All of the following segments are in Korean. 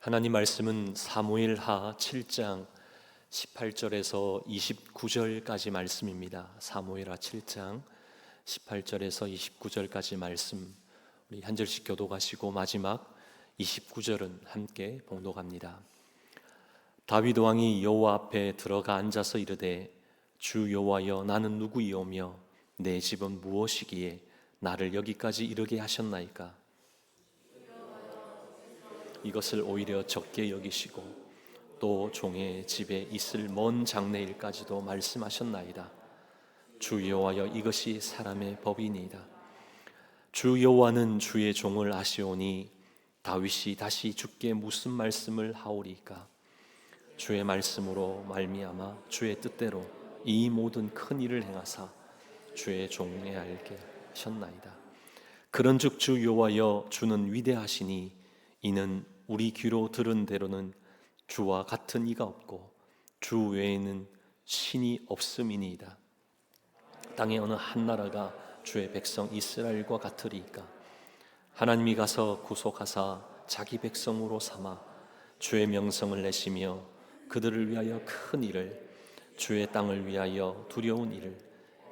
하나님 말씀은 사무엘하 7장 18절에서 29절까지 말씀입니다. 사무엘하 7장 18절에서 29절까지 말씀, 우리 한 절씩 교독하시고 마지막 29절은 함께 봉독합니다. 다윗 왕이 여호와 앞에 들어가 앉아서 이르되, 주 여호와여, 나는 누구이오며 내 집은 무엇이기에 나를 여기까지 이르게 하셨나이까? 이것을 오히려 적게 여기시고 또 종의 집에 있을 먼 장래일까지도 말씀하셨나이다. 주 여호와여, 이것이 사람의 법이니이다. 주 여호와는 주의 종을 아시오니 다윗이 다시 주께 무슨 말씀을 하오리까? 주의 말씀으로 말미암아 주의 뜻대로 이 모든 큰 일을 행하사 주의 종에 알게 하셨나이다. 그런즉 주 여호와여, 주는 위대하시니 이는 우리 귀로 들은 대로는 주와 같은 이가 없고 주 외에는 신이 없음이니이다. 땅에 어느 한 나라가 주의 백성 이스라엘과 같으리이까? 하나님이 가서 구속하사 자기 백성으로 삼아 주의 명성을 내시며 그들을 위하여 큰 일을, 주의 땅을 위하여 두려운 일을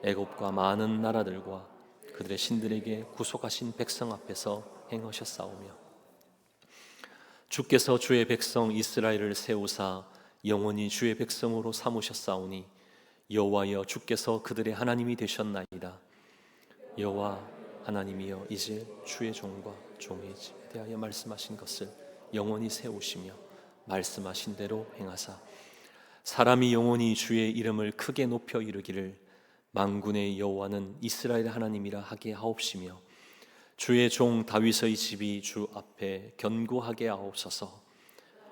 애굽과 많은 나라들과 그들의 신들에게 구속하신 백성 앞에서 행하셨사오며, 주께서 주의 백성 이스라엘을 세우사 영원히 주의 백성으로 삼으셨사오니 여호와여, 주께서 그들의 하나님이 되셨나이다. 여호와 하나님이여, 이제 주의 종과 종의 집에 대하여 말씀하신 것을 영원히 세우시며 말씀하신 대로 행하사 사람이 영원히 주의 이름을 크게 높여 이르기를 만군의 여호와는 이스라엘 하나님이라 하게 하옵시며, 주의 종 다윗의 집이 주 앞에 견고하게 하옵소서.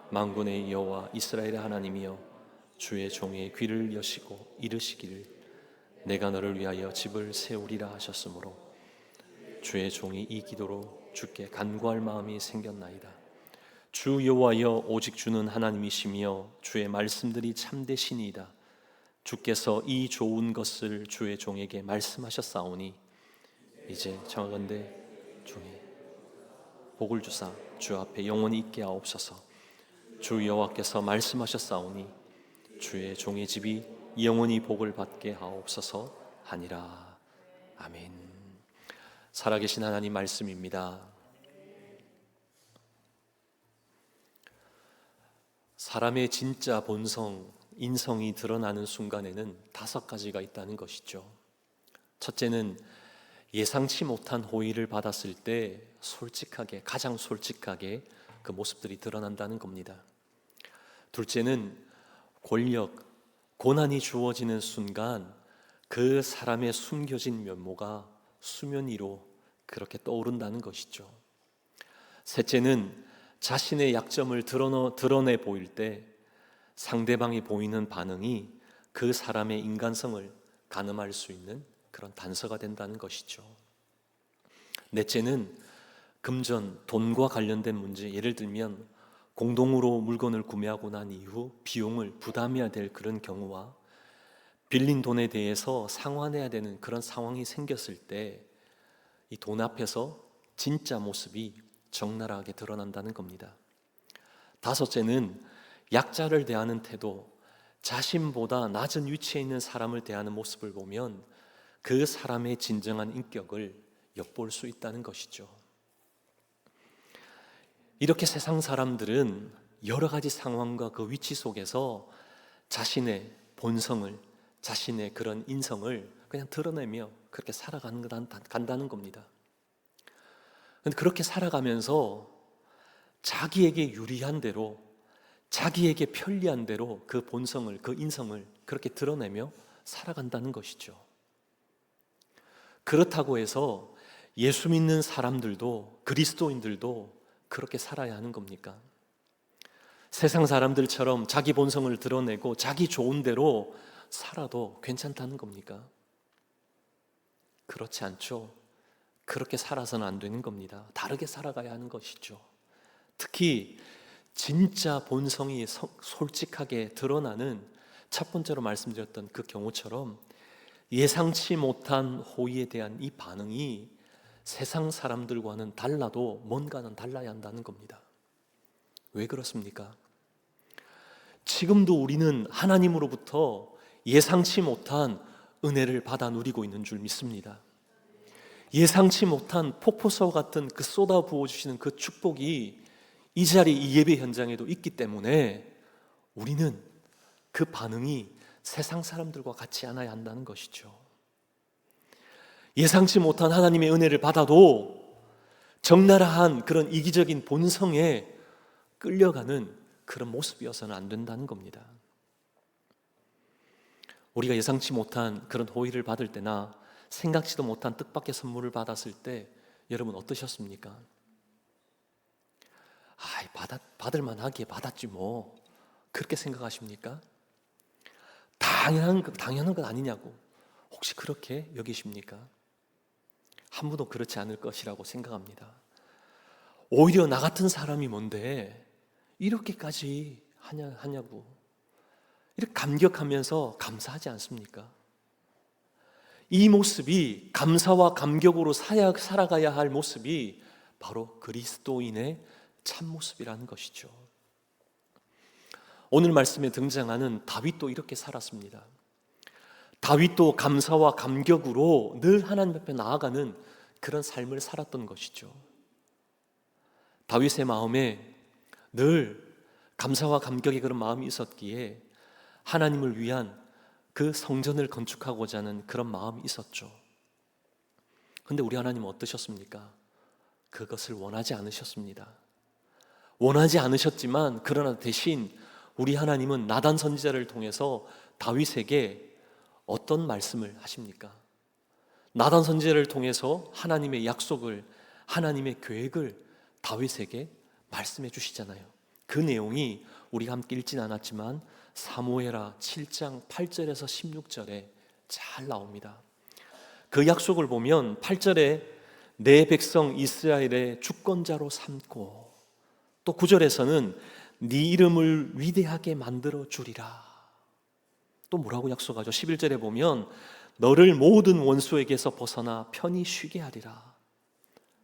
만군의 여호와 이스라엘의 하나님이여, 주의 종의 귀를 여시고 이르시기를 내가 너를 위하여 집을 세우리라 하셨으므로 주의 종이 이 기도로 주께 간구할 마음이 생겼나이다. 주 여호와여, 오직 주는 하나님이시며 주의 말씀들이 참되시니이다. 주께서 이 좋은 것을 주의 종에게 말씀하셨사오니 이제 청하건대 종이 복을 주사 주 앞에 영원히 있게 하옵소서. 주 여호와께서 말씀하셨사오니 주의 종의 집이 영원히 복을 받게 하옵소서 하니라. 아멘. 살아계신 하나님 말씀입니다. 사람의 진짜 본성, 인성이 드러나는 순간에는 5가지가 있다는 것이죠. 첫째는 예상치 못한 호의를 받았을 때 솔직하게, 가장 솔직하게 그 모습들이 드러난다는 겁니다. 둘째는 권력, 고난이 주어지는 순간 그 사람의 숨겨진 면모가 수면 위로 그렇게 떠오른다는 것이죠. 셋째는 자신의 약점을 드러내 보일 때 상대방이 보이는 반응이 그 사람의 인간성을 가늠할 수 있는 그런 단서가 된다는 것이죠. 넷째는 금전, 돈과 관련된 문제, 예를 들면 공동으로 물건을 구매하고 난 이후 비용을 부담해야 될 그런 경우와 빌린 돈에 대해서 상환해야 되는 그런 상황이 생겼을 때 이 돈 앞에서 진짜 모습이 적나라하게 드러난다는 겁니다. 다섯째는 약자를 대하는 태도, 자신보다 낮은 위치에 있는 사람을 대하는 모습을 보면 그 사람의 진정한 인격을 엿볼 수 있다는 것이죠. 이렇게 세상 사람들은 여러 가지 상황과 그 위치 속에서 자신의 본성을, 자신의 그런 인성을 그냥 드러내며 그렇게 간다는 겁니다. 그런데 그렇게 살아가면서 자기에게 유리한 대로, 자기에게 편리한 대로 그 본성을, 그 인성을 그렇게 드러내며 살아간다는 것이죠. 그렇다고 해서 예수 믿는 사람들도, 그리스도인들도 그렇게 살아야 하는 겁니까? 세상 사람들처럼 자기 본성을 드러내고 자기 좋은 대로 살아도 괜찮다는 겁니까? 그렇지 않죠. 그렇게 살아서는 안 되는 겁니다. 다르게 살아가야 하는 것이죠. 특히 진짜 본성이 솔직하게 드러나는 첫 번째로 말씀드렸던 그 경우처럼 예상치 못한 호의에 대한 이 반응이 세상 사람들과는 달라도 뭔가는 달라야 한다는 겁니다. 왜 그렇습니까? 지금도 우리는 하나님으로부터 예상치 못한 은혜를 받아 누리고 있는 줄 믿습니다. 예상치 못한 폭포수와 같은 그 쏟아 부어주시는 그 축복이 이 자리, 이 예배 현장에도 있기 때문에 우리는 그 반응이 세상 사람들과 같지 않아야 한다는 것이죠. 예상치 못한 하나님의 은혜를 받아도 적나라한 그런 이기적인 본성에 끌려가는 그런 모습이어서는 안 된다는 겁니다. 우리가 예상치 못한 그런 호의를 받을 때나 생각지도 못한 뜻밖의 선물을 받았을 때 여러분 어떠셨습니까? 받을 만하기에 받았지 뭐, 그렇게 생각하십니까? 당연한 것 아니냐고 혹시 그렇게 여기십니까? 한 분도 그렇지 않을 것이라고 생각합니다. 오히려 나 같은 사람이 뭔데 이렇게까지 하냐고 이렇게 감격하면서 감사하지 않습니까? 이 모습이 감사와 감격으로 살아가야 할 모습이 바로 그리스도인의 참모습이라는 것이죠. 오늘 말씀에 등장하는 다윗도 이렇게 살았습니다. 다윗도 감사와 감격으로 늘 하나님 앞에 나아가는 그런 삶을 살았던 것이죠. 다윗의 마음에 늘 감사와 감격의 그런 마음이 있었기에 하나님을 위한 그 성전을 건축하고자 하는 그런 마음이 있었죠. 그런데 우리 하나님은 어떠셨습니까? 그것을 원하지 않으셨습니다. 원하지 않으셨지만 그러나 대신 우리 하나님은 나단 선지자를 통해서 다윗에게 어떤 말씀을 하십니까? 나단 선지자를 통해서 하나님의 약속을, 하나님의 계획을 다윗에게 말씀해 주시잖아요. 그 내용이 우리가 함께 읽진 않았지만 사무엘하 7장 8절에서 16절에 잘 나옵니다. 그 약속을 보면 8절에 내 백성 이스라엘의 주권자로 삼고, 또 9절에서는 네 이름을 위대하게 만들어 주리라. 또 뭐라고 약속하죠? 11절에 보면 너를 모든 원수에게서 벗어나 편히 쉬게 하리라.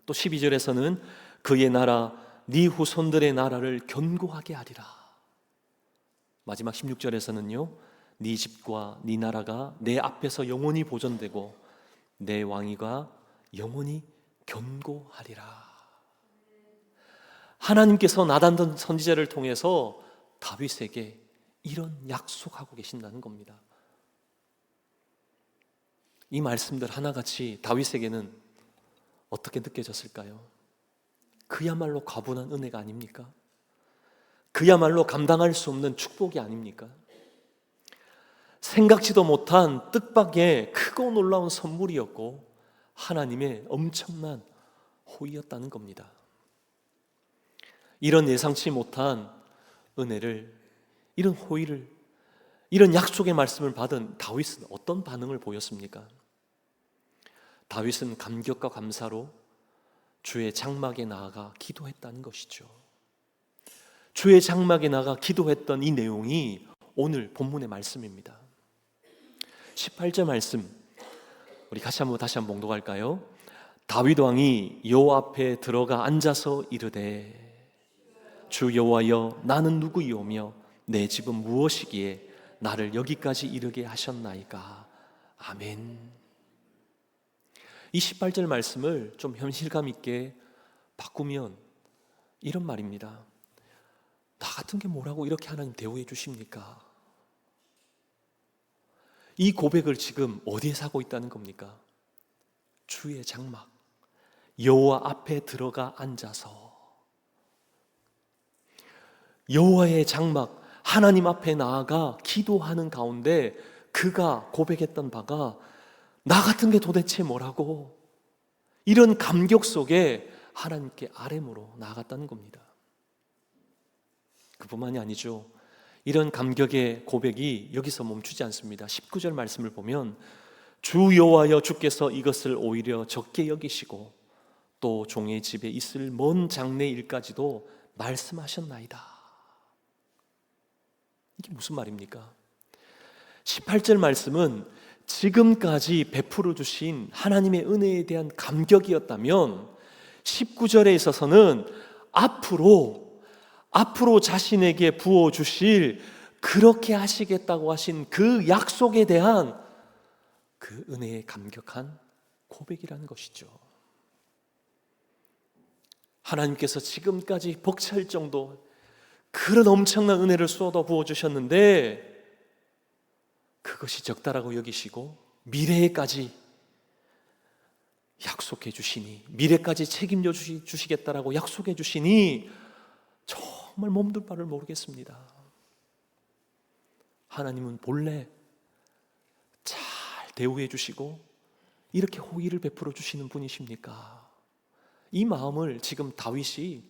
또 12절에서는 그의 나라 네 후손들의 나라를 견고하게 하리라. 마지막 16절에서는요, 네 집과 네 나라가 내 앞에서 영원히 보존되고 내 왕위가 영원히 견고하리라. 하나님께서 나단 선지자를 통해서 다윗에게 이런 약속하고 계신다는 겁니다. 이 말씀들 하나같이 다윗에게는 어떻게 느껴졌을까요? 그야말로 과분한 은혜가 아닙니까? 그야말로 감당할 수 없는 축복이 아닙니까? 생각지도 못한 뜻밖의 크고 놀라운 선물이었고 하나님의 엄청난 호의였다는 겁니다. 이런 예상치 못한 은혜를, 이런 호의를, 이런 약속의 말씀을 받은 다윗은 어떤 반응을 보였습니까? 다윗은 감격과 감사로 주의 장막에 나아가 기도했다는 것이죠. 주의 장막에 나가 기도했던 이 내용이 오늘 본문의 말씀입니다. 18절 말씀 우리 다시 한번 봉독할까요? 다윗 왕이 여호와 앞에 들어가 앉아서 이르되 주 여호와여 나는 누구이오며 내 집은 무엇이기에 나를 여기까지 이르게 하셨나이까. 아멘. 이 18절 말씀을 좀 현실감 있게 바꾸면 이런 말입니다. 나 같은 게 뭐라고 이렇게 하나님 대우해 주십니까? 이 고백을 지금 어디에서 하고 있다는 겁니까? 주의 장막, 여호와 앞에 들어가 앉아서 여호와의 장막, 하나님 앞에 나아가 기도하는 가운데 그가 고백했던 바가 나 같은 게 도대체 뭐라고, 이런 감격 속에 하나님께 아뢰므로 나아갔다는 겁니다. 그뿐만이 아니죠. 이런 감격의 고백이 여기서 멈추지 않습니다. 19절 말씀을 보면 주 여호와여 주께서 이것을 오히려 적게 여기시고 또 종의 집에 있을 먼 장래 일까지도 말씀하셨나이다. 이게 무슨 말입니까? 18절 말씀은 지금까지 베풀어 주신 하나님의 은혜에 대한 감격이었다면 19절에 있어서는 앞으로 앞으로 자신에게 부어주실, 그렇게 하시겠다고 하신 그 약속에 대한 그 은혜에 감격한 고백이라는 것이죠. 하나님께서 지금까지 벅찰 정도 그런 엄청난 은혜를 쏟아 부어주셨는데 그것이 적다라고 여기시고 미래에까지 약속해 주시니, 미래까지 책임져 주시겠다라고 약속해 주시니 정말 몸둘 바를 모르겠습니다. 하나님은 본래 잘 대우해 주시고 이렇게 호의를 베풀어 주시는 분이십니까? 이 마음을 지금 다윗이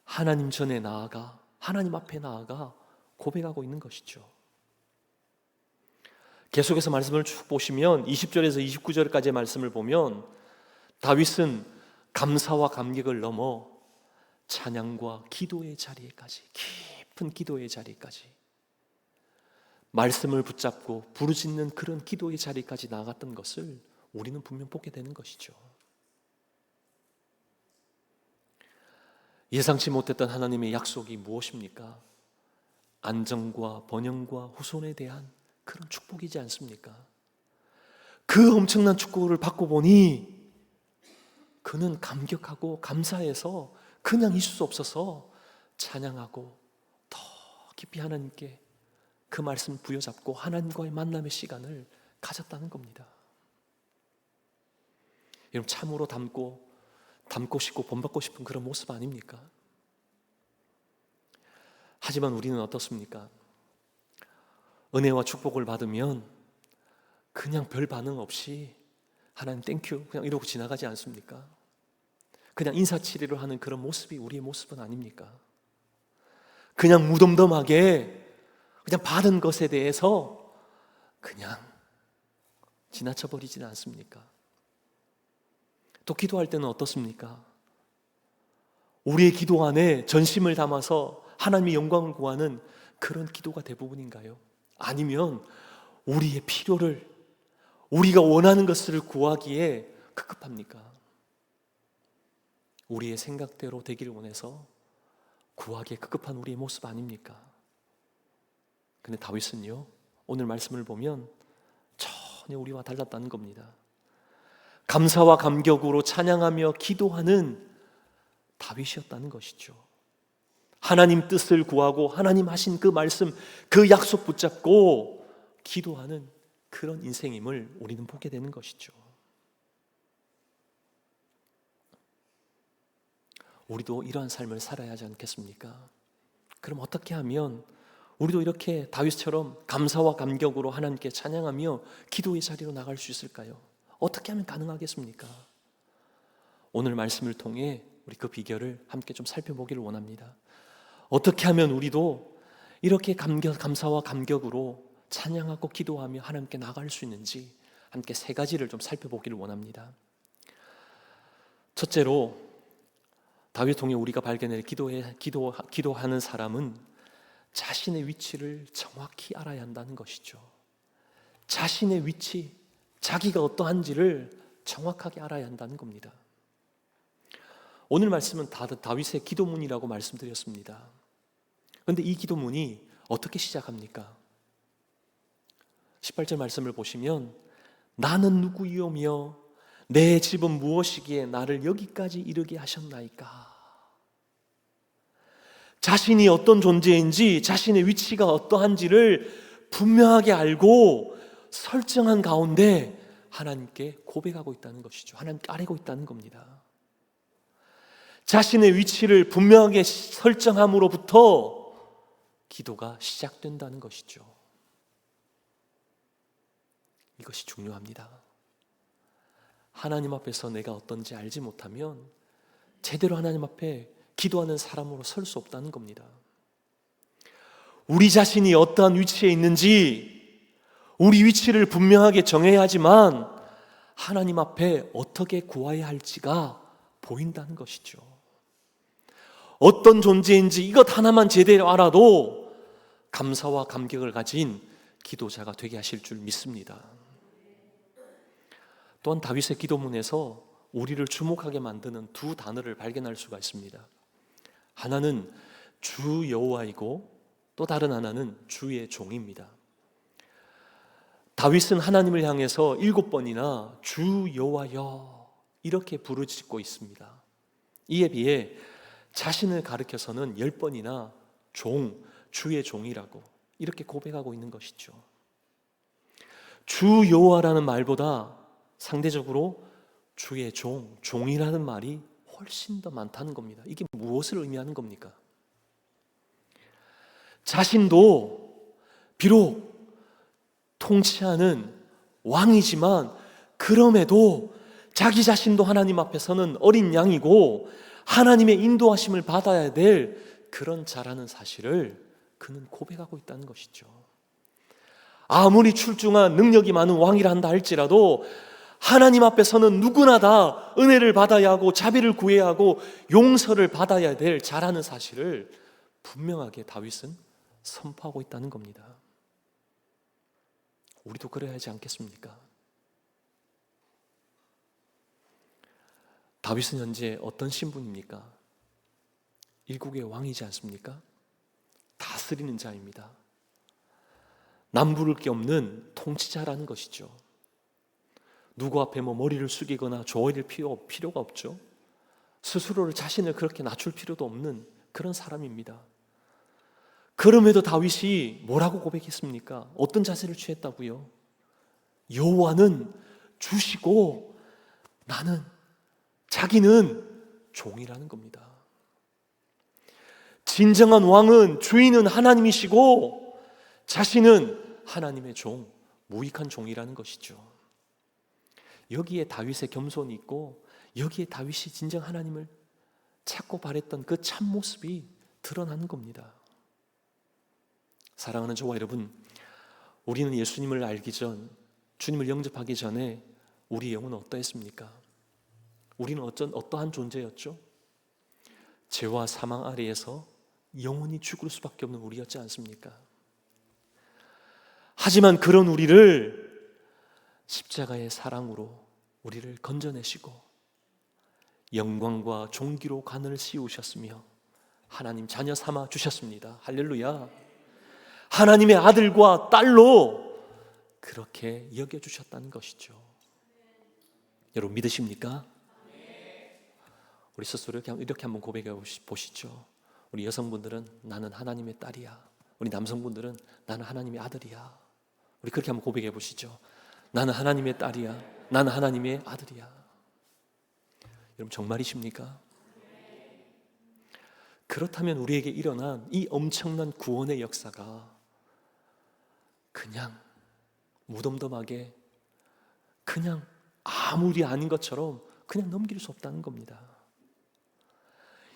하나님 전에 나아가, 하나님 앞에 나아가 고백하고 있는 것이죠. 계속해서 말씀을 쭉 보시면 20절에서 29절까지의 말씀을 보면 다윗은 감사와 감격을 넘어 찬양과 기도의 자리에까지, 깊은 기도의 자리까지, 말씀을 붙잡고 부르짖는 그런 기도의 자리까지 나아갔던 것을 우리는 분명 보게 되는 것이죠. 예상치 못했던 하나님의 약속이 무엇입니까? 안정과 번영과 후손에 대한 그런 축복이지 않습니까? 그 엄청난 축복을 받고 보니 그는 감격하고 감사해서 그냥 있을 수 없어서 찬양하고 더 깊이 하나님께 그 말씀 부여잡고 하나님과의 만남의 시간을 가졌다는 겁니다. 여러분, 참으로 닮고 싶고 본받고 싶은 그런 모습 아닙니까? 하지만 우리는 어떻습니까? 은혜와 축복을 받으면 그냥 별 반응 없이 하나님 땡큐 그냥 이러고 지나가지 않습니까? 그냥 인사치레를 하는 그런 모습이 우리의 모습은 아닙니까? 그냥 무덤덤하게 그냥 받은 것에 대해서 그냥 지나쳐 버리지는 않습니까? 또 기도할 때는 어떻습니까? 우리의 기도 안에 전심을 담아서 하나님의 영광을 구하는 그런 기도가 대부분인가요? 아니면 우리의 필요를, 우리가 원하는 것을 구하기에 급급합니까? 우리의 생각대로 되기를 원해서 구하기에 급급한 우리의 모습 아닙니까? 근데 다윗은요, 오늘 말씀을 보면 전혀 우리와 달랐다는 겁니다. 감사와 감격으로 찬양하며 기도하는 다윗이었다는 것이죠. 하나님 뜻을 구하고 하나님 하신 그 말씀, 그 약속 붙잡고 기도하는 그런 인생임을 우리는 보게 되는 것이죠. 우리도 이러한 삶을 살아야 하지 않겠습니까? 그럼 어떻게 하면 우리도 이렇게 다윗처럼 감사와 감격으로 하나님께 찬양하며 기도의 자리로 나갈 수 있을까요? 어떻게 하면 가능하겠습니까? 오늘 말씀을 통해 우리 그 비결을 함께 좀 살펴보기를 원합니다. 어떻게 하면 우리도 이렇게 감사와 감격으로 찬양하고 기도하며 하나님께 나갈 수 있는지 함께 세 가지를 좀 살펴보기를 원합니다. 첫째로 다윗 통해 우리가 발견할 기도하는 사람은 자신의 위치를 정확히 알아야 한다는 것이죠. 자신의 위치, 자기가 어떠한지를 정확하게 알아야 한다는 겁니다. 오늘 말씀은 다윗의 기도문이라고 말씀드렸습니다. 그런데 이 기도문이 어떻게 시작합니까? 18절 말씀을 보시면 나는 누구이오며 내 집은 무엇이기에 나를 여기까지 이르게 하셨나이까? 자신이 어떤 존재인지, 자신의 위치가 어떠한지를 분명하게 알고 설정한 가운데 하나님께 고백하고 있다는 것이죠. 하나님께 아뢰고 있다는 겁니다. 자신의 위치를 분명하게 설정함으로부터 기도가 시작된다는 것이죠. 이것이 중요합니다. 하나님 앞에서 내가 어떤지 알지 못하면 제대로 하나님 앞에 기도하는 사람으로 설 수 없다는 겁니다. 우리 자신이 어떠한 위치에 있는지 우리 위치를 분명하게 정해야 하지만 하나님 앞에 어떻게 구해야 할지가 보인다는 것이죠. 어떤 존재인지 이것 하나만 제대로 알아도 감사와 감격을 가진 기도자가 되게 하실 줄 믿습니다. 또한 다윗의 기도문에서 우리를 주목하게 만드는 두 단어를 발견할 수가 있습니다. 하나는 주 여호와이고 또 다른 하나는 주의 종입니다. 다윗은 하나님을 향해서 7번이나 주 여호와여 이렇게 부르짖고 있습니다. 이에 비해 자신을 가리켜서는 10번이나 주의 종이라고 이렇게 고백하고 있는 것이죠. 주 여호와라는 말보다 상대적으로 주의 종이라는 말이 훨씬 더 많다는 겁니다. 이게 무엇을 의미하는 겁니까? 자신도 비록 통치하는 왕이지만 그럼에도 자기 자신도 하나님 앞에서는 어린 양이고 하나님의 인도하심을 받아야 될 그런 자라는 사실을 그는 고백하고 있다는 것이죠. 아무리 출중한 능력이 많은 왕이라 한다 할지라도 하나님 앞에서는 누구나 다 은혜를 받아야 하고 자비를 구해야 하고 용서를 받아야 될 자라는 사실을 분명하게 다윗은 선포하고 있다는 겁니다. 우리도 그래야 하지 않겠습니까? 다윗은 현재 어떤 신분입니까? 일국의 왕이지 않습니까? 다스리는 자입니다. 남부를 게 없는 통치자라는 것이죠. 누구 앞에 머리를 숙이거나 조아릴 필요가 없죠. 스스로를 자신을 그렇게 낮출 필요도 없는 그런 사람입니다. 그럼에도 다윗이 뭐라고 고백했습니까? 어떤 자세를 취했다고요? 여호와는 주시고 자기는 종이라는 겁니다. 진정한 왕은 주인은 하나님이시고 자신은 하나님의 무익한 종이라는 것이죠. 여기에 다윗의 겸손이 있고 여기에 다윗이 진정 하나님을 찾고 바랬던 그 참모습이 드러나는 겁니다. 사랑하는 저와 여러분, 우리는 예수님을 알기 전, 주님을 영접하기 전에 우리 영혼은 어떠했습니까? 우리는 어떠한 존재였죠? 죄와 사망 아래에서 영원히 죽을 수밖에 없는 우리였지 않습니까? 하지만 그런 우리를 십자가의 사랑으로 우리를 건져내시고 영광과 존귀로 관을 씌우셨으며 하나님 자녀 삼아 주셨습니다. 할렐루야. 하나님의 아들과 딸로 그렇게 여겨주셨다는 것이죠. 여러분 믿으십니까? 우리 스스로 이렇게 한번 고백해 보시죠. 우리 여성분들은 나는 하나님의 딸이야. 우리 남성분들은 나는 하나님의 아들이야. 우리 그렇게 한번 고백해 보시죠. 나는 하나님의 딸이야. 나는 하나님의 아들이야. 여러분 정말이십니까? 그렇다면 우리에게 일어난 이 엄청난 구원의 역사가 그냥 무덤덤하게 그냥 아무 일이 아닌 것처럼 그냥 넘길 수 없다는 겁니다.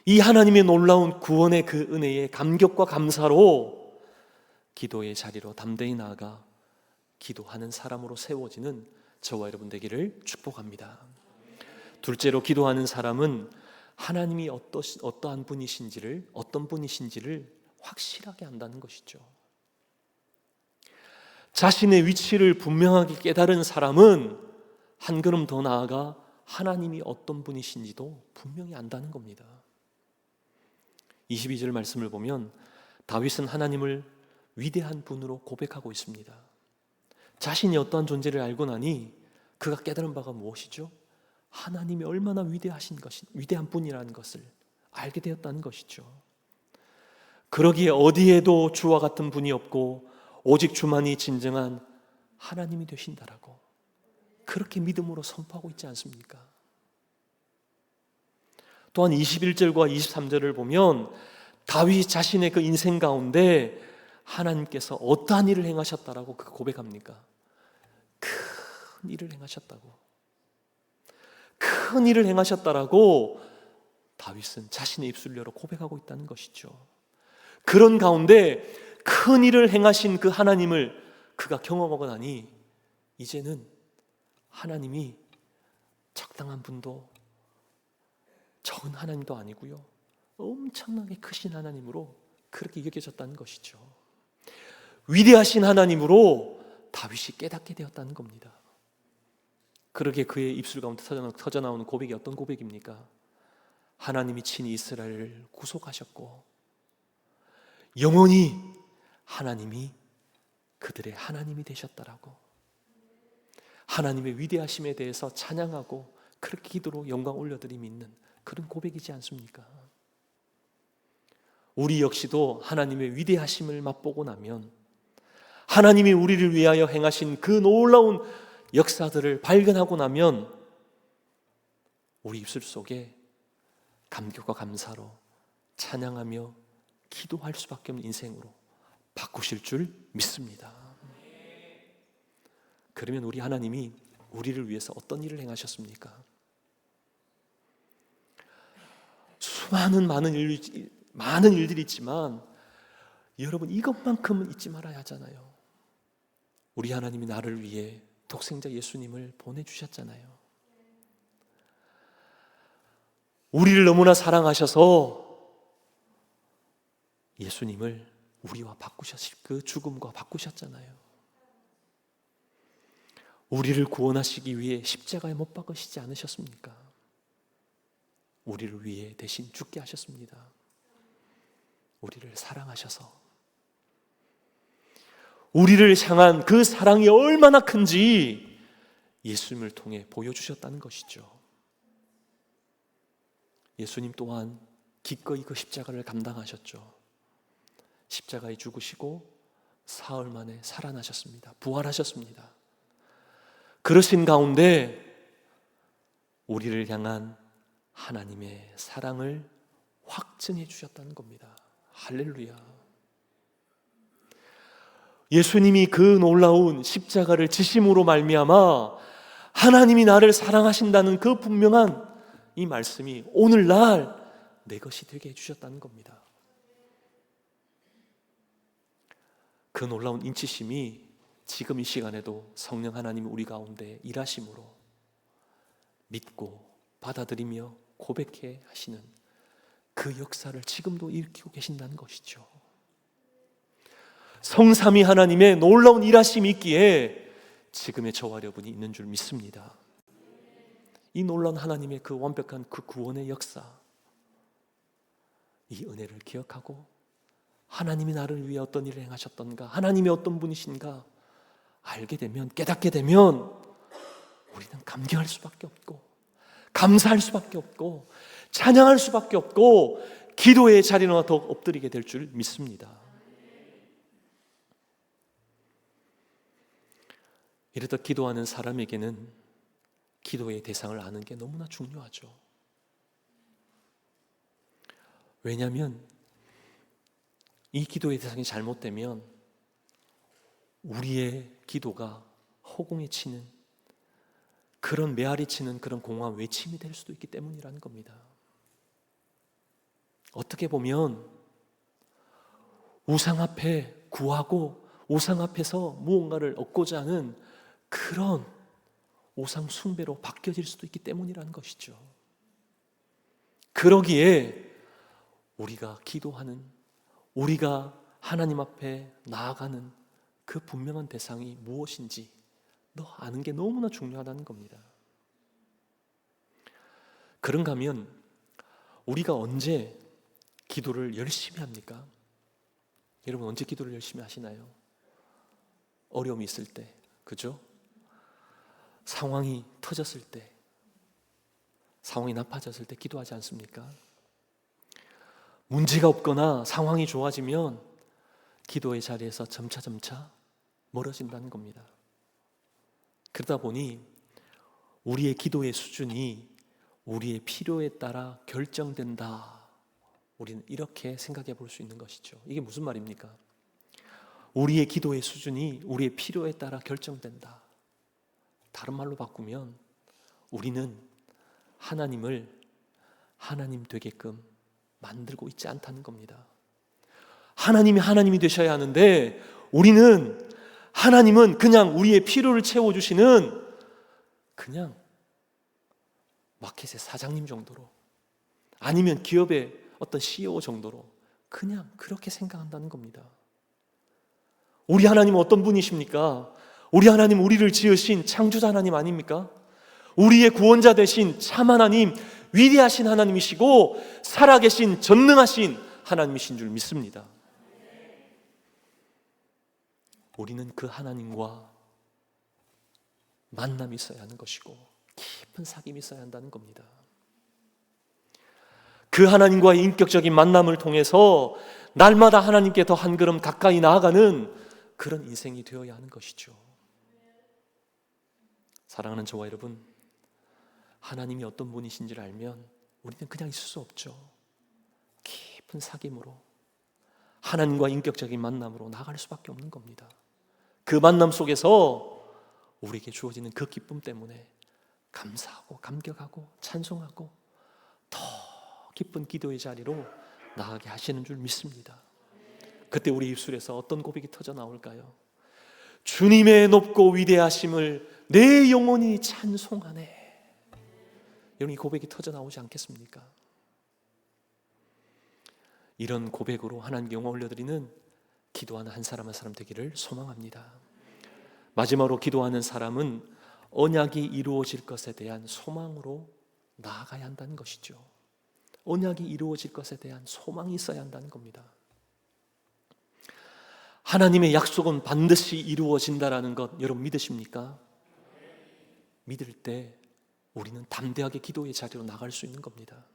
이 하나님의 놀라운 구원의 그 은혜에 감격과 감사로 기도의 자리로 담대히 나아가 기도하는 사람으로 세워지는 저와 여러분 되기를 축복합니다. 둘째로 기도하는 사람은 하나님이 어떠한 분이신지를 어떤 분이신지를 확실하게 안다는 것이죠. 자신의 위치를 분명하게 깨달은 사람은 한 걸음 더 나아가 하나님이 어떤 분이신지도 분명히 안다는 겁니다. 22절 말씀을 보면 다윗은 하나님을 위대한 분으로 고백하고 있습니다. 자신이 어떠한 존재를 알고 나니 그가 깨달은 바가 무엇이죠? 하나님이 얼마나 위대한 분이라는 것을 알게 되었다는 것이죠. 그러기에 어디에도 주와 같은 분이 없고 오직 주만이 진정한 하나님이 되신다라고 그렇게 믿음으로 선포하고 있지 않습니까? 또한 21절과 23절을 보면 다윗 자신의 그 인생 가운데 하나님께서 어떠한 일을 행하셨다라고 그 고백합니까? 큰 일을 행하셨다고. 큰 일을 행하셨다라고 다윗은 자신의 입술을 열어 고백하고 있다는 것이죠. 그런 가운데 큰 일을 행하신 그 하나님을 그가 경험하고 나니 이제는 하나님이 적당한 분도 적은 하나님도 아니고요, 엄청나게 크신 하나님으로 그렇게 여겨졌다는 것이죠. 위대하신 하나님으로 다윗이 깨닫게 되었다는 겁니다. 그러게 그의 입술 가운데 터져나오는 고백이 어떤 고백입니까? 하나님이 친히 이스라엘을 구속하셨고 영원히 하나님이 그들의 하나님이 되셨다라고, 하나님의 위대하심에 대해서 찬양하고 그렇게 기도로 영광 올려드림이 있는 그런 고백이지 않습니까? 우리 역시도 하나님의 위대하심을 맛보고 나면, 하나님이 우리를 위하여 행하신 그 놀라운 역사들을 발견하고 나면 우리 입술 속에 감격과 감사로 찬양하며 기도할 수밖에 없는 인생으로 바꾸실 줄 믿습니다. 그러면 우리 하나님이 우리를 위해서 어떤 일을 행하셨습니까? 수많은 많은 일들이 있지만 여러분, 이것만큼은 잊지 말아야 하잖아요. 우리 하나님이 나를 위해 독생자 예수님을 보내주셨잖아요. 우리를 너무나 사랑하셔서 예수님을 우리와 바꾸셨을 그 죽음과 바꾸셨잖아요. 우리를 구원하시기 위해 십자가에 못 박으시지 않으셨습니까? 우리를 위해 대신 죽게 하셨습니다. 우리를 사랑하셔서, 우리를 향한 그 사랑이 얼마나 큰지 예수님을 통해 보여주셨다는 것이죠. 예수님 또한 기꺼이 그 십자가를 감당하셨죠. 십자가에 죽으시고 사흘 만에 살아나셨습니다. 부활하셨습니다. 그러신 가운데 우리를 향한 하나님의 사랑을 확증해 주셨다는 겁니다. 할렐루야. 예수님이 그 놀라운 십자가를 지심으로 말미암아 하나님이 나를 사랑하신다는 그 분명한 이 말씀이 오늘날 내 것이 되게 해주셨다는 겁니다. 그 놀라운 인치심이 지금 이 시간에도 성령 하나님이 우리 가운데 일하심으로 믿고 받아들이며 고백해 하시는 그 역사를 지금도 일으키고 계신다는 것이죠. 성삼위 하나님의 놀라운 일하심이 있기에 지금의 저와 여러분이 있는 줄 믿습니다. 이 놀라운 하나님의 그 완벽한 그 구원의 역사, 이 은혜를 기억하고 하나님이 나를 위해 어떤 일을 행하셨던가, 하나님이 어떤 분이신가 알게 되면, 깨닫게 되면 우리는 감격할 수밖에 없고 감사할 수밖에 없고 찬양할 수밖에 없고 기도의 자리로 더 엎드리게 될 줄 믿습니다. 이렇듯 기도하는 사람에게는 기도의 대상을 아는 게 너무나 중요하죠. 왜냐하면 이 기도의 대상이 잘못되면 우리의 기도가 허공에 치는, 그런 메아리 치는 그런 공허한 외침이 될 수도 있기 때문이라는 겁니다. 어떻게 보면 우상 앞에 구하고 우상 앞에서 무언가를 얻고자 하는 그런 우상 숭배로 바뀌어질 수도 있기 때문이라는 것이죠. 그러기에 우리가 기도하는, 우리가 하나님 앞에 나아가는 그 분명한 대상이 무엇인지 너 아는 게 너무나 중요하다는 겁니다. 그런가 하면 우리가 언제 기도를 열심히 합니까? 여러분, 언제 기도를 열심히 하시나요? 어려움이 있을 때, 그죠? 상황이 터졌을 때, 상황이 나빠졌을 때 기도하지 않습니까? 문제가 없거나 상황이 좋아지면 기도의 자리에서 점차 멀어진다는 겁니다. 그러다 보니 우리의 기도의 수준이 우리의 필요에 따라 결정된다. 우리는 이렇게 생각해 볼 수 있는 것이죠. 이게 무슨 말입니까? 우리의 기도의 수준이 우리의 필요에 따라 결정된다. 다른 말로 바꾸면 우리는 하나님을 하나님 되게끔 만들고 있지 않다는 겁니다. 하나님이 하나님이 되셔야 하는데 하나님은 그냥 우리의 필요를 채워주시는 그냥 마켓의 사장님 정도로, 아니면 기업의 어떤 CEO 정도로 그냥 그렇게 생각한다는 겁니다. 우리 하나님은 어떤 분이십니까? 우리 하나님, 우리를 지으신 창조자 하나님 아닙니까? 우리의 구원자 되신 참 하나님, 위대하신 하나님이시고 살아계신 전능하신 하나님이신 줄 믿습니다. 우리는 그 하나님과 만남이 있어야 하는 것이고 깊은 사귐이 있어야 한다는 겁니다. 그 하나님과의 인격적인 만남을 통해서 날마다 하나님께 더 한 걸음 가까이 나아가는 그런 인생이 되어야 하는 것이죠. 사랑하는 저와 여러분, 하나님이 어떤 분이신지를 알면 우리는 그냥 있을 수 없죠. 깊은 사귐으로 하나님과 인격적인 만남으로 나아갈 수밖에 없는 겁니다. 그 만남 속에서 우리에게 주어지는 그 기쁨 때문에 감사하고 감격하고 찬송하고 더 깊은 기도의 자리로 나아가게 하시는 줄 믿습니다. 그때 우리 입술에서 어떤 고백이 터져 나올까요? 주님의 높고 위대하심을 내 영혼이 찬송하네. 이런 이 고백이 터져 나오지 않겠습니까? 이런 고백으로 하나님께 영광 올려드리는 기도하는 한 사람 한 사람 되기를 소망합니다. 마지막으로 기도하는 사람은 언약이 이루어질 것에 대한 소망으로 나아가야 한다는 것이죠. 언약이 이루어질 것에 대한 소망이 있어야 한다는 겁니다. 하나님의 약속은 반드시 이루어진다라는 것 여러분 믿으십니까? 믿을 때 우리는 담대하게 기도의 자리로 나갈 수 있는 겁니다.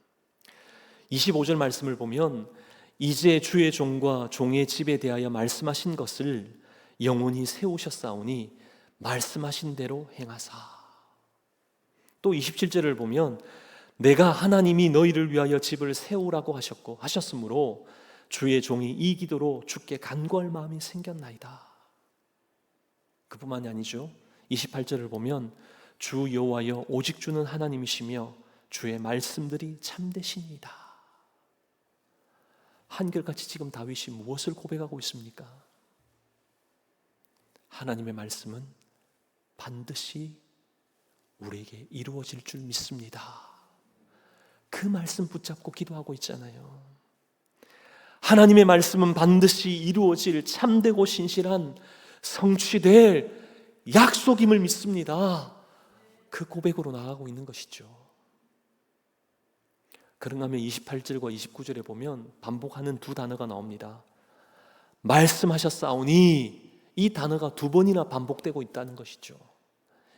25절 말씀을 보면 이제 주의 종과 종의 집에 대하여 말씀하신 것을 영원히 세우셨사오니 말씀하신 대로 행하사. 또 27절을 보면 내가 하나님이 너희를 위하여 집을 세우라고 하셨으므로 주의 종이 이 기도로 주께 간구할 마음이 생겼나이다. 그뿐만이 아니죠. 28절을 보면 주 여호와여 오직 주는 하나님이시며 주의 말씀들이 참되시니이다. 한결같이 지금 다윗이 무엇을 고백하고 있습니까? 하나님의 말씀은 반드시 우리에게 이루어질 줄 믿습니다. 그 말씀 붙잡고 기도하고 있잖아요. 하나님의 말씀은 반드시 이루어질 참되고 신실한 성취될 약속임을 믿습니다. 그 고백으로 나아가고 있는 것이죠. 그런가 하면 28절과 29절에 보면 반복하는 두 단어가 나옵니다. 말씀하셨사오니, 이 단어가 두 번이나 반복되고 있다는 것이죠.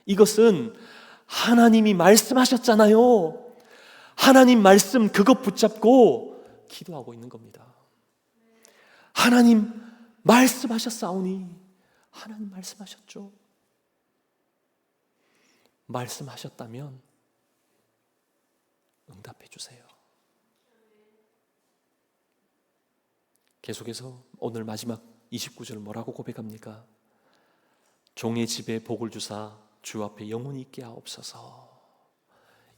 이것은 하나님이 말씀하셨잖아요. 하나님 말씀 그것 붙잡고 기도하고 있는 겁니다. 하나님 말씀하셨사오니, 하나님 말씀하셨죠. 말씀하셨다면 응답해 주세요. 계속해서 오늘 마지막 29절 뭐라고 고백합니까? 종의 집에 복을 주사 주 앞에 영원히 있게 하옵소서.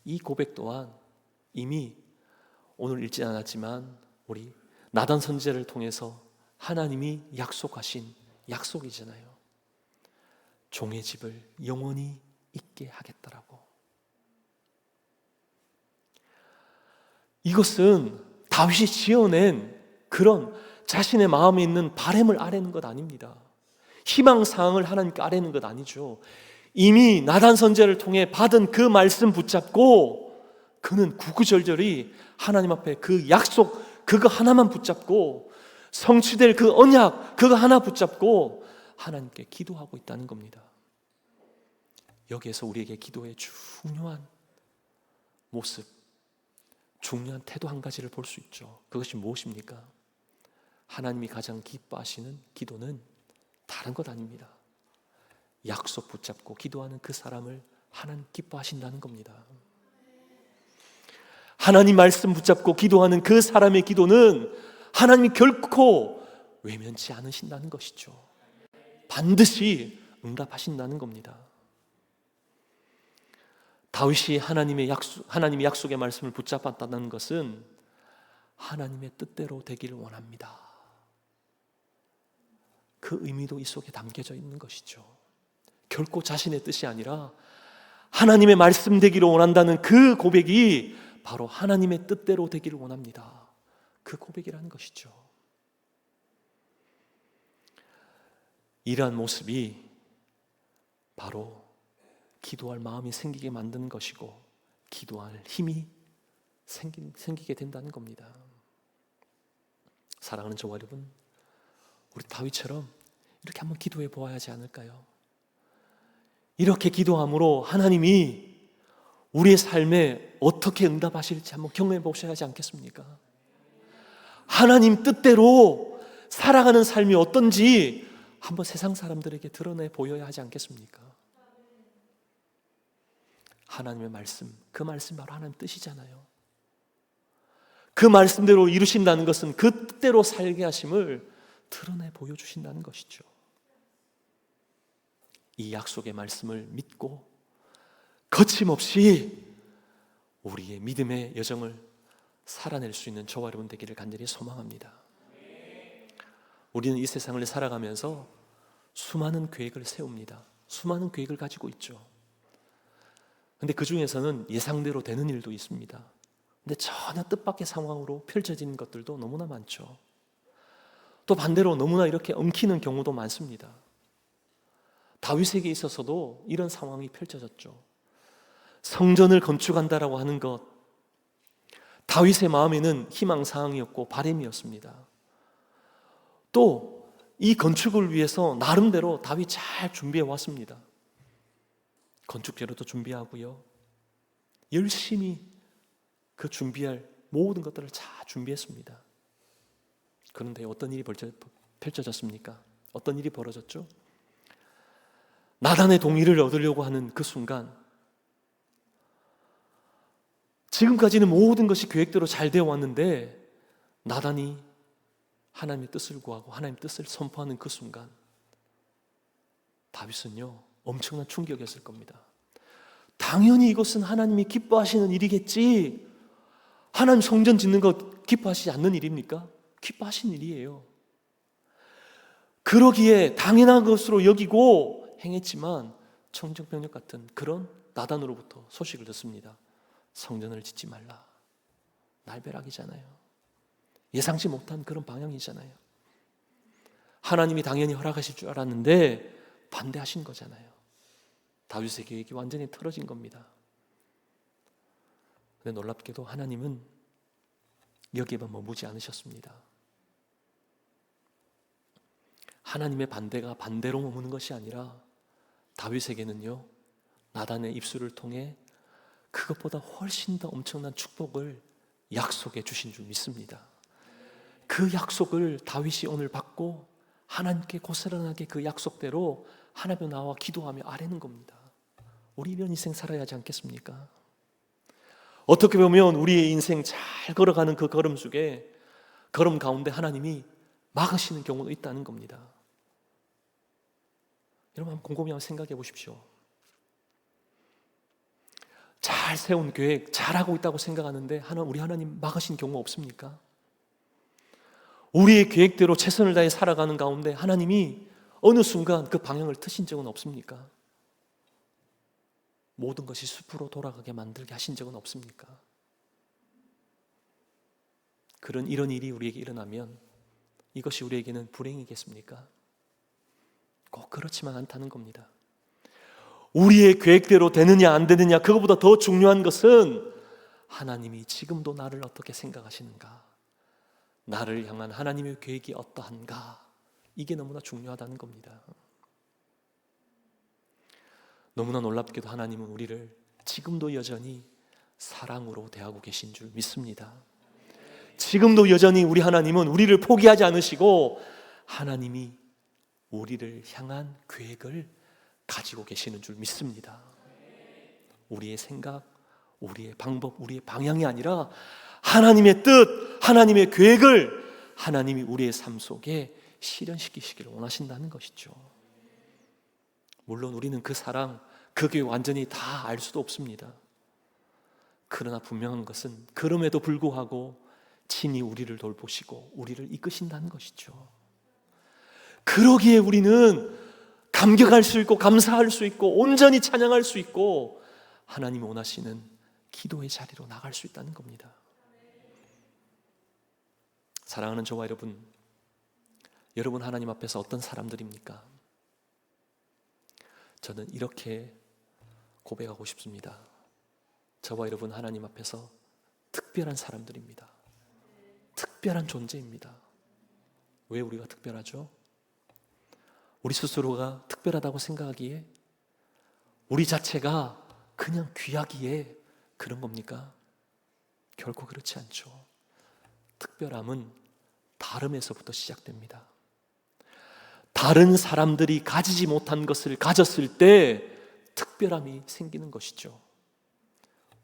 이 고백 또한 이미 오늘 읽지 않았지만 우리 나단 선지자를 통해서 하나님이 약속하신 약속이잖아요. 종의 집을 영원히 있게 하겠다라고. 이것은 다윗이 지어낸 그런 자신의 마음에 있는 바람을 아뢰는 것 아닙니다. 희망사항을 하나님께 아뢰는 것 아니죠. 이미 나단 선지자를 통해 받은 그 말씀 붙잡고 그는 구구절절히 하나님 앞에 그 약속 그거 하나만 붙잡고 성취될 그 언약 그거 하나 붙잡고 하나님께 기도하고 있다는 겁니다. 여기에서 우리에게 기도의 중요한 모습, 중요한 태도 한 가지를 볼 수 있죠. 그것이 무엇입니까? 하나님이 가장 기뻐하시는 기도는 다른 것 아닙니다. 약속 붙잡고 기도하는 그 사람을 하나님 기뻐하신다는 겁니다. 하나님 말씀 붙잡고 기도하는 그 사람의 기도는 하나님이 결코 외면치 않으신다는 것이죠. 반드시 응답하신다는 겁니다. 다윗이 하나님의 약속의 말씀을 붙잡았다는 것은 하나님의 뜻대로 되기를 원합니다. 그 의미도 이 속에 담겨져 있는 것이죠. 결코 자신의 뜻이 아니라 하나님의 말씀 되기를 원한다는 그 고백이 바로 하나님의 뜻대로 되기를 원합니다. 그 고백이라는 것이죠. 이러한 모습이 바로 기도할 마음이 생기게 만드는 것이고 기도할 힘이 생기게 된다는 겁니다. 사랑하는 저와 여러분, 우리 다윗처럼 이렇게 한번 기도해 보아야 하지 않을까요? 이렇게 기도함으로 하나님이 우리의 삶에 어떻게 응답하실지 한번 경험해 보셔야 하지 않겠습니까? 하나님 뜻대로 살아가는 삶이 어떤지 한번 세상 사람들에게 드러내 보여야 하지 않겠습니까? 하나님의 말씀, 그 말씀 바로 하나님 뜻이잖아요. 그 말씀대로 이루신다는 것은 그 뜻대로 살게 하심을 드러내 보여주신다는 것이죠. 이 약속의 말씀을 믿고 거침없이 우리의 믿음의 여정을 살아낼 수 있는 저와 여러분 되기를 간절히 소망합니다. 우리는 이 세상을 살아가면서 수많은 계획을 세웁니다. 수많은 계획을 가지고 있죠. 근데 그 중에서는 예상대로 되는 일도 있습니다. 근데 전혀 뜻밖의 상황으로 펼쳐지는 것들도 너무나 많죠. 또 반대로 너무나 이렇게 엉키는 경우도 많습니다. 다윗에게 있어서도 이런 상황이 펼쳐졌죠. 성전을 건축한다라고 하는 것, 다윗의 마음에는 희망사항이었고 바람이었습니다. 또 이 건축을 위해서 나름대로 다윗 잘 준비해 왔습니다. 건축 재료도 준비하고요, 열심히 그 준비할 모든 것들을 잘 준비했습니다. 그런데 어떤 일이 펼쳐졌습니까? 어떤 일이 벌어졌죠? 나단의 동의를 얻으려고 하는 그 순간, 지금까지는 모든 것이 계획대로 잘 되어 왔는데 나단이 하나님의 뜻을 구하고 하나님의 뜻을 선포하는 그 순간, 다윗은요 엄청난 충격이었을 겁니다. 당연히 이것은 하나님이 기뻐하시는 일이겠지. 하나님 성전 짓는 것 기뻐하시지 않는 일입니까? 기뻐하시는 일이에요. 그러기에 당연한 것으로 여기고 행했지만 청정병력 같은 그런 나단으로부터 소식을 듣습니다. 성전을 짓지 말라. 날벼락이잖아요. 예상치 못한 그런 방향이잖아요. 하나님이 당연히 허락하실 줄 알았는데 반대하신 거잖아요. 다윗의 계획이 완전히 틀어진 겁니다. 그런데 놀랍게도 하나님은 여기에만 머무지 않으셨습니다. 하나님의 반대가 반대로 머무는 것이 아니라 다윗에게는요 나단의 입술을 통해 그것보다 훨씬 더 엄청난 축복을 약속해 주신 줄 믿습니다. 그 약속을 다윗이 오늘 받고 하나님께 고스란하게 그 약속대로 하나님 나와 기도하며 아뢰는 겁니다. 우리 이런 인생 살아야 하지 않겠습니까? 어떻게 보면 우리의 인생 잘 걸어가는 그 걸음 속에, 걸음 가운데 하나님이 막으시는 경우도 있다는 겁니다. 여러분 한번 곰곰이 한번 생각해 보십시오. 잘 세운 계획, 잘하고 있다고 생각하는데 우리 하나님 막으신 경우 없습니까? 우리의 계획대로 최선을 다해 살아가는 가운데 하나님이 어느 순간 그 방향을 트신 적은 없습니까? 모든 것이 숲으로 돌아가게 만들게 하신 적은 없습니까? 이런 일이 우리에게 일어나면 이것이 우리에게는 불행이겠습니까? 꼭 그렇지만 않다는 겁니다. 우리의 계획대로 되느냐 안 되느냐, 그것보다 더 중요한 것은 하나님이 지금도 나를 어떻게 생각하시는가, 나를 향한 하나님의 계획이 어떠한가, 이게 너무나 중요하다는 겁니다. 너무나 놀랍게도 하나님은 우리를 지금도 여전히 사랑으로 대하고 계신 줄 믿습니다. 지금도 여전히 우리 하나님은 우리를 포기하지 않으시고 하나님이 우리를 향한 계획을 가지고 계시는 줄 믿습니다. 우리의 생각, 우리의 방법, 우리의 방향이 아니라 하나님의 뜻, 하나님의 계획을 하나님이 우리의 삶 속에 실현시키시기를 원하신다는 것이죠. 물론 우리는 그 사랑, 그 계획 완전히 다 알 수도 없습니다. 그러나 분명한 것은 그럼에도 불구하고 친히 우리를 돌보시고 우리를 이끄신다는 것이죠. 그러기에 우리는 감격할 수 있고 감사할 수 있고 온전히 찬양할 수 있고 하나님이 원하시는 기도의 자리로 나갈 수 있다는 겁니다. 사랑하는 저와 여러분 하나님 앞에서 어떤 사람들입니까? 저는 이렇게 고백하고 싶습니다. 저와 여러분 하나님 앞에서 특별한 사람들입니다. 특별한 존재입니다. 왜 우리가 특별하죠? 우리 스스로가 특별하다고 생각하기에, 우리 자체가 그냥 귀하기에 그런 겁니까? 결코 그렇지 않죠. 특별함은 다름에서부터 시작됩니다. 다른 사람들이 가지지 못한 것을 가졌을 때 특별함이 생기는 것이죠.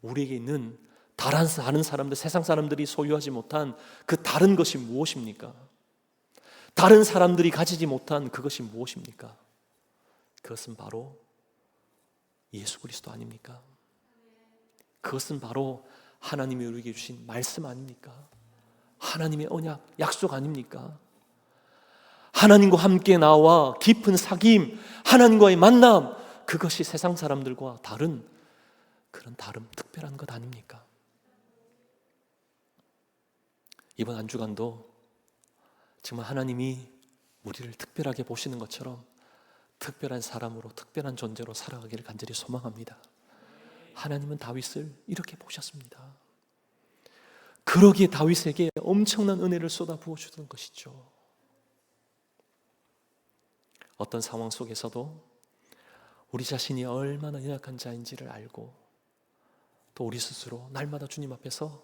우리에게 있는 다른 사람들, 세상 사람들이 소유하지 못한 그 다른 것이 무엇입니까? 다른 사람들이 가지지 못한 그것이 무엇입니까? 그것은 바로 예수 그리스도 아닙니까? 그것은 바로 하나님이 우리에게 주신 말씀 아닙니까? 하나님의 언약, 약속 아닙니까? 하나님과 함께 나와 깊은 사귐, 하나님과의 만남, 그것이 세상 사람들과 다른 그런 특별한 것 아닙니까? 이번 한 주간도 정말 하나님이 우리를 특별하게 보시는 것처럼 특별한 사람으로, 특별한 존재로 살아가기를 간절히 소망합니다. 하나님은 다윗을 이렇게 보셨습니다. 그러기에 다윗에게 엄청난 은혜를 쏟아 부어주던 것이죠. 어떤 상황 속에서도 우리 자신이 얼마나 연약한 자인지를 알고, 또 우리 스스로 날마다 주님 앞에서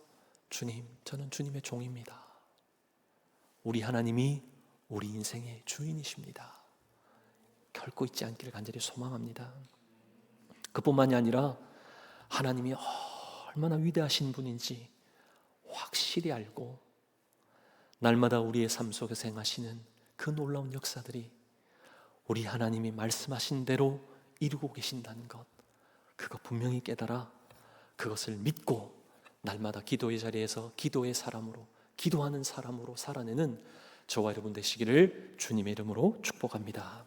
주님, 저는 주님의 종입니다. 우리 하나님이 우리 인생의 주인이십니다. 결코 잊지 않기를 간절히 소망합니다. 그뿐만이 아니라 하나님이 얼마나 위대하신 분인지 확실히 알고 날마다 우리의 삶 속에서 행하시는 그 놀라운 역사들이 우리 하나님이 말씀하신 대로 이루고 계신다는 것, 그거 분명히 깨달아 그것을 믿고 날마다 기도의 자리에서 기도의 사람으로, 기도하는 사람으로 살아내는 저와 여러분 되시기를 주님의 이름으로 축복합니다.